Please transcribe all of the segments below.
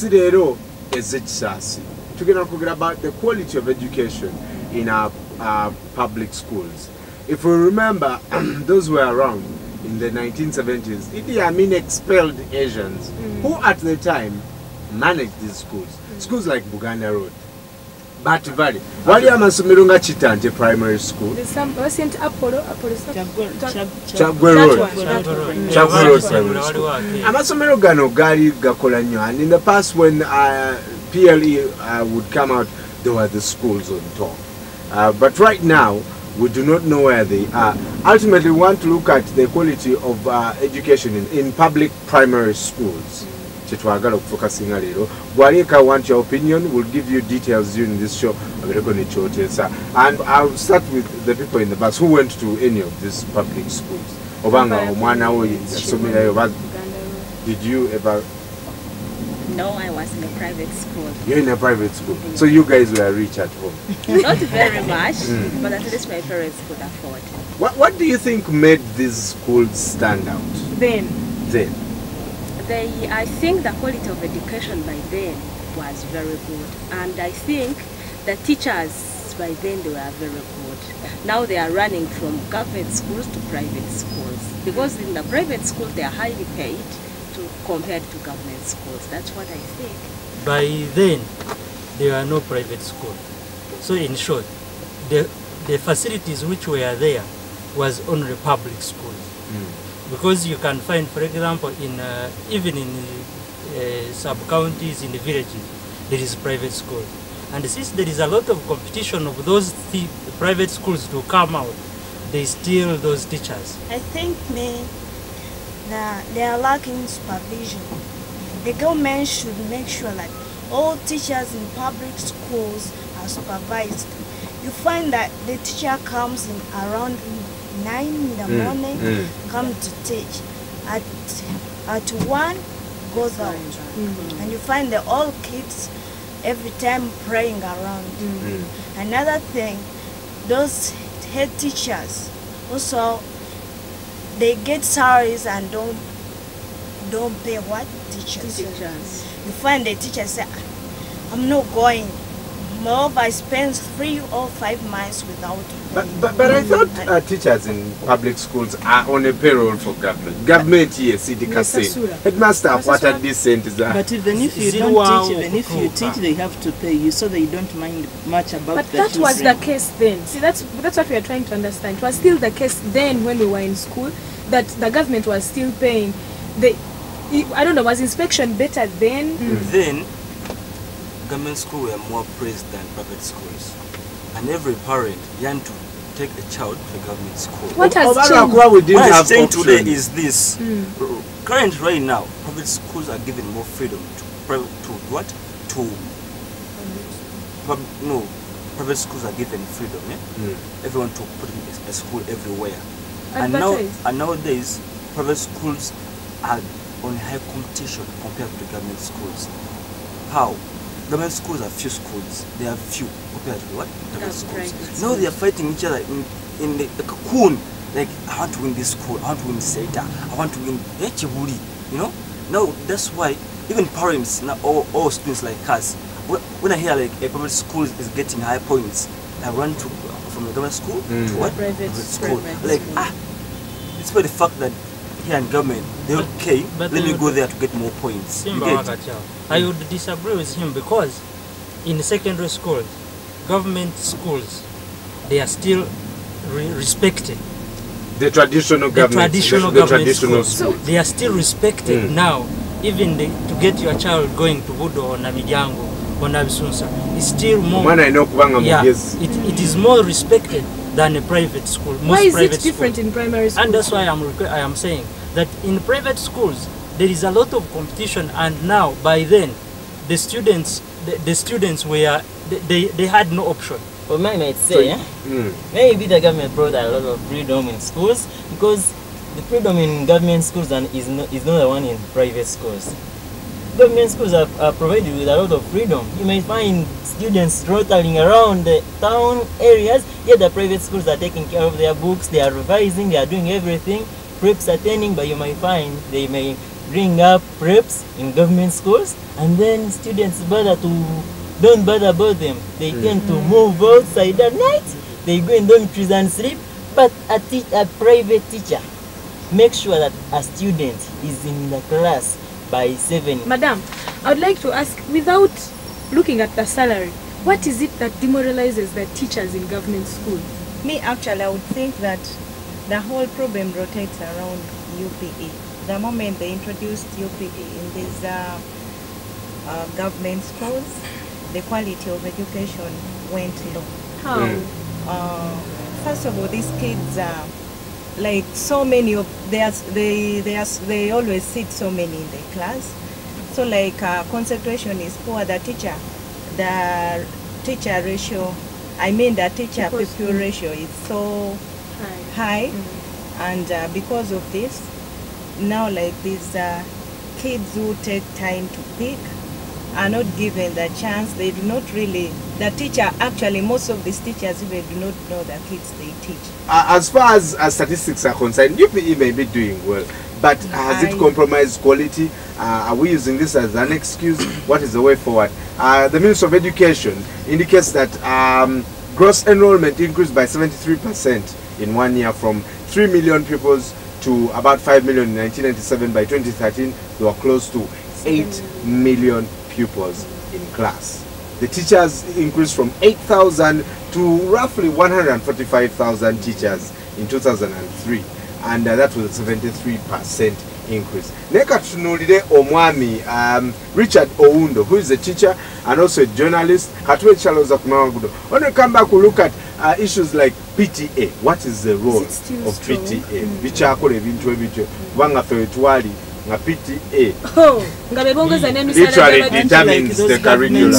Today is it We're going to about the quality of education in our public schools. If we remember, those who were around in the 1970s, Idi Amin expelled Asians who at the time managed these schools. Schools like Buganda Road, Bati Valley, Wali Amasumirunga Chitante Primary School, St. Apollo, Chagwe Road Primary School. Amasomero gano gali gakola nnyo, and in the past when PLE would come out, there were the schools on top. But right now, we do not know where they are. Ultimately, we want to look at the quality of education in public primary schools. Focusing a little. Warika, want your opinion? We'll give you details during this show. And I'll start with the people in the bus who went to any of these public schools. Did you ever? No, I was in a private school. You're in a private school, so you guys were rich at home. Not very much, but at least my parents could afford. What do you think made these schools stand out? Then. I think the quality of education by then was very good, and I think the teachers by then they were very good. Now they are running from government schools to private schools, because in the private school they are highly paid compared to government schools. That's what I think. By then there were no private school, so in short the facilities which were there was only public schools. Because you can find, for example, in even in sub-counties, in the villages, there is private school. And since there is a lot of competition of those private schools to come out, they steal those teachers. I think they are lacking supervision. The government should make sure that all teachers in public schools are supervised. You find that the teacher comes in around 9 in the morning, come to teach. At 1 goes out, and you find the old kids every time praying around. Another thing, those head teachers also they get salaries and don't pay what teachers. You find the teachers say, "I'm not going." Moreover, I spend 3 or 5 months without paying. But I thought teachers in public schools are on a payroll for government. Government, yes, headmaster, what a decent is that. But even if you don't teach, even if you teach, they have to pay you, so they don't mind much about that. But that was the case then. See, that's what we are trying to understand. It was still the case then when we were in school, that the government was still paying. I don't know, was inspection better then? Then, government schools were more praised than private schools, and every parent yearned to take a child to a government school. What has changed? What has changed today is this. Currently, right now, private schools are given more freedom private schools are given freedom. Everyone to put in a school everywhere. And nowadays, private schools are on high competition compared to the government schools. How? Government schools are few schools. They are few compared to what? Private schools. Now they are fighting each other in the cocoon. Like, I want to win this school, I want to win Seta, I want to win Chiburi. You know? Now that's why even parents, now all students like us, when I hear like a private school is getting high points, I run to from the government school to what? Private school. Like it's for the fact that here in government, they're okay, let me go there to get more points. I would disagree with him, because in secondary schools, government schools, they are still respected. The traditional government. The traditional schools. They are still respected now. Even to get your child going to Budo or Namidyango or Nabisunsa, it's still more. It is more respected than a private school. Why is it different in primary schools? And that's why I am saying that in private schools there is a lot of competition, and now by then the students were they had no option. Well, I might say, maybe the government brought a lot of freedom in schools, because the freedom in government schools is not the one in private schools. Government schools are provided with a lot of freedom. You may find students rotating around the town areas, yet the private schools are taking care of their books, they are revising, they are doing everything, preps attending, but you might find they may bring up preps in government schools, and then students don't bother about them. They tend to move outside at night. They go in dormitories and sleep. But a private teacher makes sure that a student is in the class by 7. Madam, I would like to ask, without looking at the salary, what is it that demoralizes the teachers in government schools? Me, actually, I would think that the whole problem rotates around UPE. The moment they introduced UPE in these government schools, the quality of education went low. How? First of all, these kids are like so many of they always sit so many in the class. So like concentration is poor. The teacher ratio, the teacher pupil ratio is so high. And because of this, now like these kids who take time to pick are not given the chance. They do not really, the teacher, actually most of these teachers even do not know the kids they teach. As far as statistics are concerned, UPE may be doing well, but has it compromised quality? Are we using this as an excuse? What is the way forward? The Ministry of Education indicates that gross enrollment increased by 73% in 1 year, from 3 million pupils to about 5 million in 1997. By 2013, they were close to 8 million pupils in class. The teachers increased from 8,000 to roughly 145,000 teachers in 2003, and that was a 73% increase. Neka tunulire omwami Richard Oundo, who is a teacher and also a journalist. Katwe chaloza kumawagudo. When we come back, we look at issues like PTA. What is the role of PTA? Bichakole bintu ebityo. Wanga fetuali nga PTA. Oh, ngabe bongeza nemi literally determines the curriculum.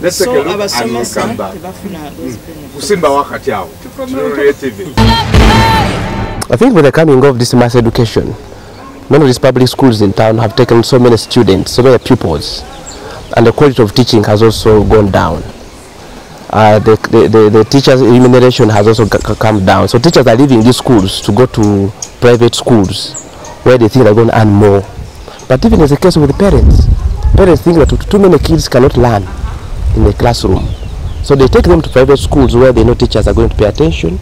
Let's take a look and we'll come back. Kusimba wakati yao. I think with the coming of this mass education, none of these public schools in town have taken so many students, so many pupils, and the quality of teaching has also gone down. The teachers' remuneration has also come down. So teachers are leaving these schools to go to private schools where they think they're going to earn more. But even as a case with the parents think that too many kids cannot learn in the classroom. So they take them to private schools where they know teachers are going to pay attention.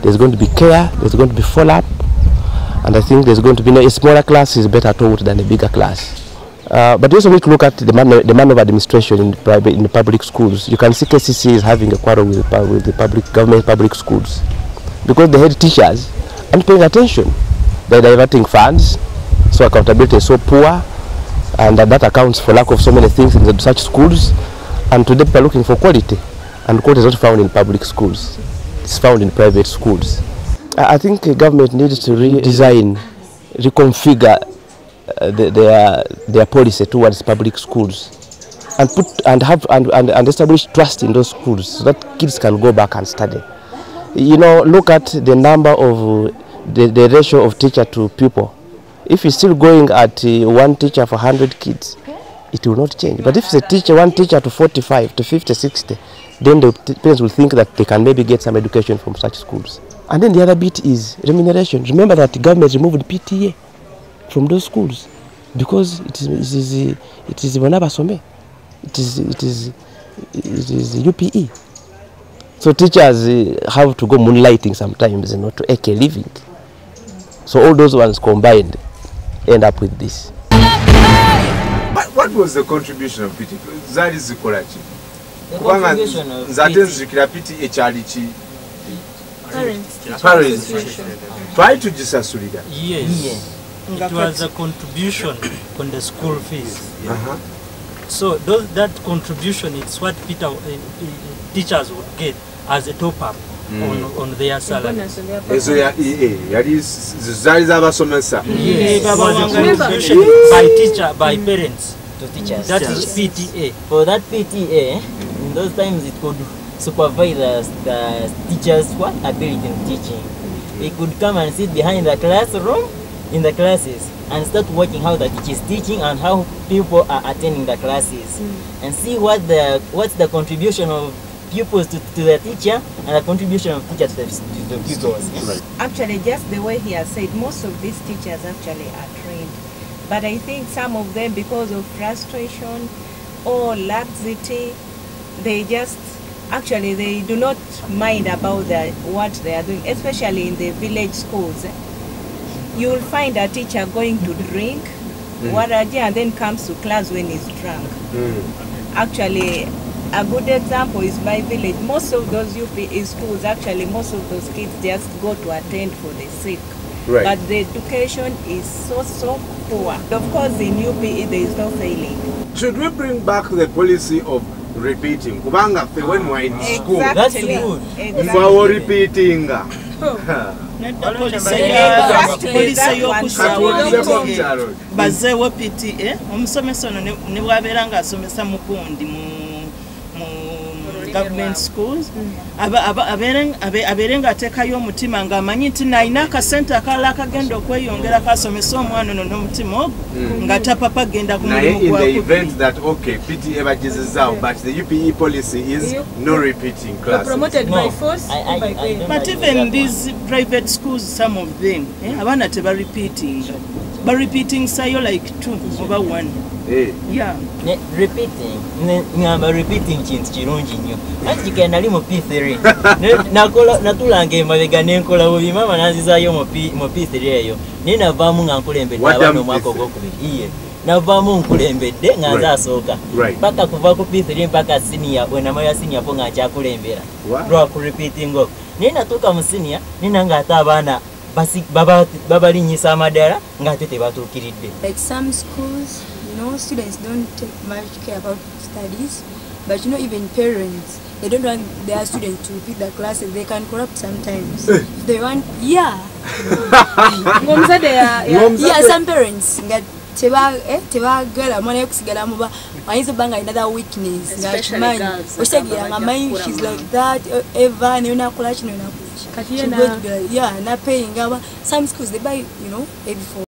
There's going to be care, there's going to be follow-up, and I think there's going to be a smaller class is better taught than a bigger class. But we also need to look at the manner of administration in the public schools. You can see KCC is having a quarrel with the government public schools because the head teachers aren't paying attention. They're diverting funds, so accountability is so poor, and that accounts for lack of so many things in such schools. And today people are looking for quality, and quality is not found in public schools. It's found in private schools. I think the government needs to redesign, reconfigure their policy towards public schools, and establish trust in those schools so that kids can go back and study. You know, look at the number of the ratio of teacher to pupil. If it's still going at one teacher for 100 kids, it will not change. But if it's one teacher to 45, to 50, 60, then the parents will think that they can maybe get some education from such schools. And then the other bit is remuneration. Remember that the government removed PTA from those schools because it is Wanabasome. It is UPE. So teachers have to go moonlighting sometimes, to eke living. So all those ones combined end up with this. What was the contribution of PTA? That is the quality. The contribution of parents try to disassure. Yes. It was a contribution on the school fees. So that contribution is what teachers would get as a top-up on their salary. Yes, it was a contribution by parents to teachers. That is PTA. For that PTA, in those times it could supervise the teachers' ability in teaching. They could come and sit behind the classroom in the classes and start watching how the teacher is teaching and how people are attending the classes, and see what's the contribution of pupils to the teacher and the contribution of teacher to the pupils. Right. Actually, just the way he has said, most of these teachers actually are trained. But I think some of them, because of frustration or laxity, they just, actually, they do not mind about what they are doing, especially in the village schools. You will find a teacher going to drink, and then comes to class when he's drunk. Actually, a good example is my village. Most of those UPE schools, actually, most of those kids just go to attend for the sick. Right. But the education is so poor. Of course, in UPE, there is no failing. Should we bring back the policy of repeating? Kubanga when we're in school. That's good. Exactly. We're repeating. Bazeewo PTA omusomesa ono ne bwabeera ng'asomesa mukundi mu government schools abeere ng'ateekayo omutima ng'amanyi nti nalina akasente akalala akagenda okweyongera kasomesa omwana ono n'omutima ogwo nga tapapa genda ku mulimu in the event that okay PTA bagezezaawo but the UPE policy is no repeating classes. Promoted by force. But even these private schools, some of them abaana teba repeating sayo like 2 over 1. Yeah. Repeating kintu kirungi nnyo. Anti kigenda ali mu P3. Natulanga emabega n'enkola bubi mama nanzizaayo mu P3 eyo. Naye navaamu nga nkulembedde abaana omwaka ogwokubiri. Navaamu nkulembedde nga nze asooka. Paka kuva ku P3 mpaka senior wenamala senior po nga nkyakulembera. Lwa ku repeating okwo. Naye natuuka mu senior nina ng'ate abaana babalinyisa amadala ng'ate tebatuukiridde. Like some schools, students don't take much care about studies, but even parents, they don't want their students to repeat the classes. They can corrupt sometimes. If they want, some parents get tebagala mwana yokusigala muba ayinza banga another weakness. Especially girls. She's like that. Eva, na paying. Some schools they buy, every